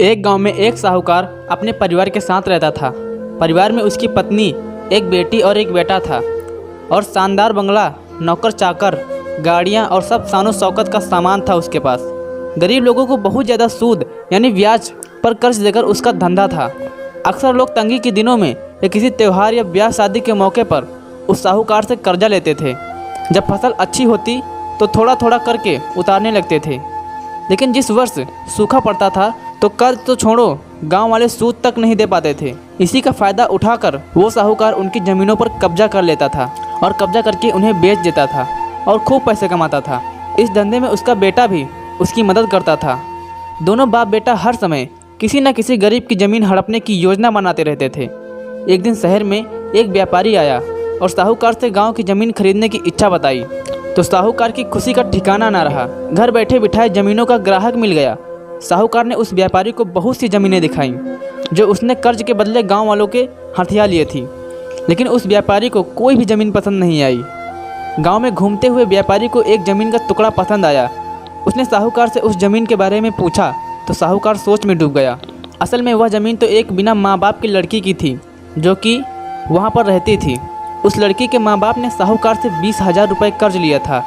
एक गांव में एक साहूकार अपने परिवार के साथ रहता था। परिवार में उसकी पत्नी, एक बेटी और एक बेटा था और शानदार बंगला, नौकर चाकर, गाड़ियां और सब शानो शौकत का सामान था उसके पास। गरीब लोगों को बहुत ज़्यादा सूद यानी ब्याज पर कर्ज देकर उसका धंधा था। अक्सर लोग तंगी के दिनों में या किसी त्यौहार या ब्याह शादी के मौके पर उस साहूकार से कर्जा लेते थे। जब फसल अच्छी होती तो थोड़ा थोड़ा करके उतारने लगते थे, लेकिन जिस वर्ष सूखा पड़ता था तो कर्ज तो छोड़ो, गांव वाले सूद तक नहीं दे पाते थे। इसी का फ़ायदा उठाकर वो साहूकार उनकी ज़मीनों पर कब्जा कर लेता था और कब्जा करके उन्हें बेच देता था और खूब पैसे कमाता था। इस धंधे में उसका बेटा भी उसकी मदद करता था। दोनों बाप बेटा हर समय किसी न किसी गरीब की ज़मीन हड़पने की योजना बनाते रहते थे। एक दिन शहर में एक व्यापारी आया और साहूकार से गांव की ज़मीन खरीदने की इच्छा बताई तो साहूकार की खुशी का ठिकाना ना रहा। घर बैठे बिठाए ज़मीनों का ग्राहक मिल गया। साहूकार ने उस व्यापारी को बहुत सी ज़मीनें दिखाईं जो उसने कर्ज के बदले गांव वालों के हथिया लिए थी, लेकिन उस व्यापारी को कोई भी ज़मीन पसंद नहीं आई। गांव में घूमते हुए व्यापारी को एक ज़मीन का टुकड़ा पसंद आया। उसने साहूकार से उस ज़मीन के बारे में पूछा तो साहूकार सोच में डूब गया। असल में वह ज़मीन तो एक बिना माँ बाप की लड़की की थी जो कि वहाँ पर रहती थी। उस लड़की के माँ बाप ने साहूकार से 20,000 रुपये कर्ज लिया था,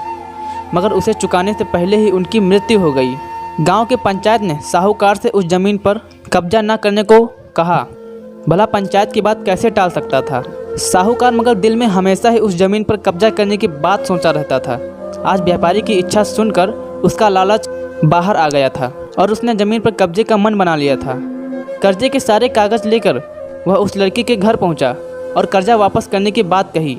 मगर उसे चुकाने से पहले ही उनकी मृत्यु हो गई। गांव के पंचायत ने साहूकार से उस ज़मीन पर कब्जा न करने को कहा। भला पंचायत की बात कैसे टाल सकता था साहूकार, मगर दिल में हमेशा ही उस ज़मीन पर कब्जा करने की बात सोचा रहता था। आज व्यापारी की इच्छा सुनकर उसका लालच बाहर आ गया था और उसने ज़मीन पर कब्जे का मन बना लिया था। कर्जे के सारे कागज़ लेकर वह उस लड़की के घर पहुंचा और कर्जा वापस करने की बात कही।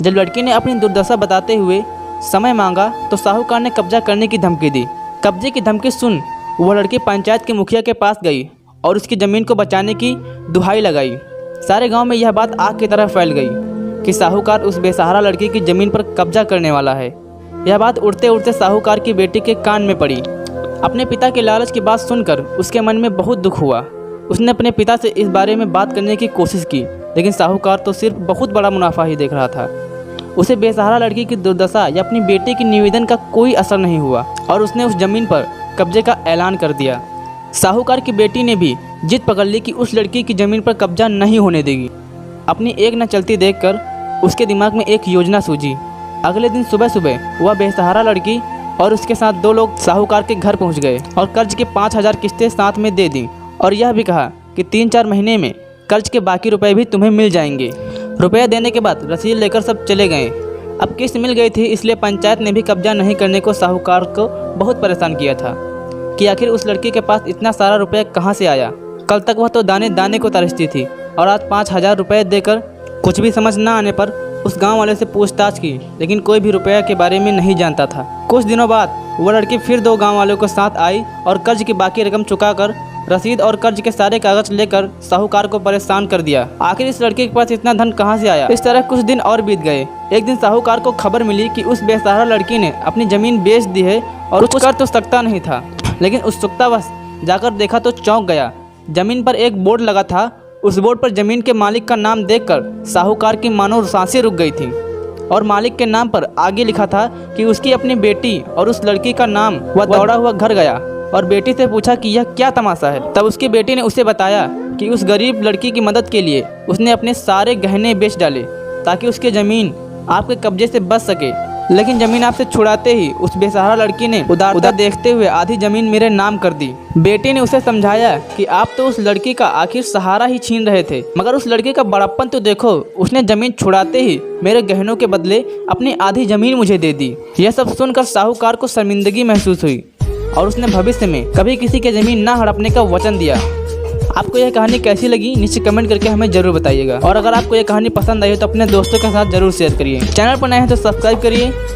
जब लड़की ने अपनी दुर्दशा बताते हुए समय मांगा तो साहूकार ने कब्जा करने की धमकी दी। कब्जे की धमकी सुन वह लड़की पंचायत के मुखिया के पास गई और उसकी ज़मीन को बचाने की दुहाई लगाई। सारे गांव में यह बात आग की तरह फैल गई कि साहूकार उस बेसहारा लड़की की ज़मीन पर कब्जा करने वाला है। यह बात उड़ते उड़ते साहूकार की बेटी के कान में पड़ी। अपने पिता के लालच की बात सुनकर उसके मन में बहुत दुख हुआ। उसने अपने पिता से इस बारे में बात करने की कोशिश की, लेकिन साहूकार तो सिर्फ बहुत बड़ा मुनाफा ही देख रहा था। उसे बेसहारा लड़की की दुर्दशा या अपनी बेटी की निवेदन का कोई असर नहीं हुआ और उसने उस ज़मीन पर कब्जे का ऐलान कर दिया। साहूकार की बेटी ने भी जिद पकड़ ली कि उस लड़की की ज़मीन पर कब्जा नहीं होने देगी। अपनी एक न चलती देखकर उसके दिमाग में एक योजना सूझी। अगले दिन सुबह सुबह वह बेसहारा लड़की और उसके साथ 2 लोग साहूकार के घर पहुंच गए और कर्ज के 5,000 किस्तें साथ में दे दी और यह भी कहा कि 3-4 महीने में कर्ज के बाकी रुपए भी तुम्हें मिल जाएंगे। रुपया देने के बाद रसीद लेकर सब चले गए। अब किस्त मिल गई थी, इसलिए पंचायत ने भी कब्जा नहीं करने को साहूकार को बहुत परेशान किया था कि आखिर उस लड़की के पास इतना सारा रुपया कहाँ से आया। कल तक वह तो दाने दाने को तरसती थी और आज 5,000 रुपये देकर कुछ भी समझ न आने पर उस गांव वाले से पूछताछ की, लेकिन कोई भी रुपया के बारे में नहीं जानता था। कुछ दिनों बाद वह लड़की फिर 2 गांव वालों के साथ आई और कर्ज की बाकी रकम चुकाकर रसीद और कर्ज के सारे कागज लेकर साहूकार को परेशान कर दिया। आखिर इस लड़के के पास इतना धन कहाँ से आया। इस तरह कुछ दिन और बीत गए। एक दिन साहूकार को खबर मिली कि उस बेसहारा लड़की ने अपनी ज़मीन बेच दी है और कुछ कर तो सकता नहीं था, लेकिन उत्सुकतावश जाकर देखा तो चौंक गया। ज़मीन पर एक बोर्ड लगा था। उस बोर्ड पर ज़मीन के मालिक का नाम देखकर साहूकार की मानो सांसें रुक गई थी और मालिक के नाम पर आगे लिखा था कि उसकी अपनी बेटी और उस लड़की का नाम। वह दौड़ा हुआ घर गया और बेटी से पूछा कि यह क्या तमाशा है। तब उसकी बेटी ने उसे बताया कि उस गरीब लड़की की मदद के लिए उसने अपने सारे गहने बेच डाले ताकि उसकी ज़मीन आपके कब्जे से बच सके, लेकिन ज़मीन आपसे छुड़ाते ही उस बेसहारा लड़की ने उदारता देखते हुए आधी ज़मीन मेरे नाम कर दी। बेटी ने उसे समझाया कि आप तो उस लड़की का आखिर सहारा ही छीन रहे थे, मगर उस लड़के का बड़प्पन तो देखो, उसने ज़मीन छुड़ाते ही मेरे गहनों के बदले अपनी आधी ज़मीन मुझे दे दी। यह सब सुनकर साहूकार को शर्मिंदगी महसूस हुई और उसने भविष्य में कभी किसी की ज़मीन न हड़पने का वचन दिया। आपको यह कहानी कैसी लगी नीचे कमेंट करके हमें जरूर बताइएगा और अगर आपको यह कहानी पसंद आई हो तो अपने दोस्तों के साथ जरूर शेयर करिए। चैनल पर नए हैं तो सब्सक्राइब करिए।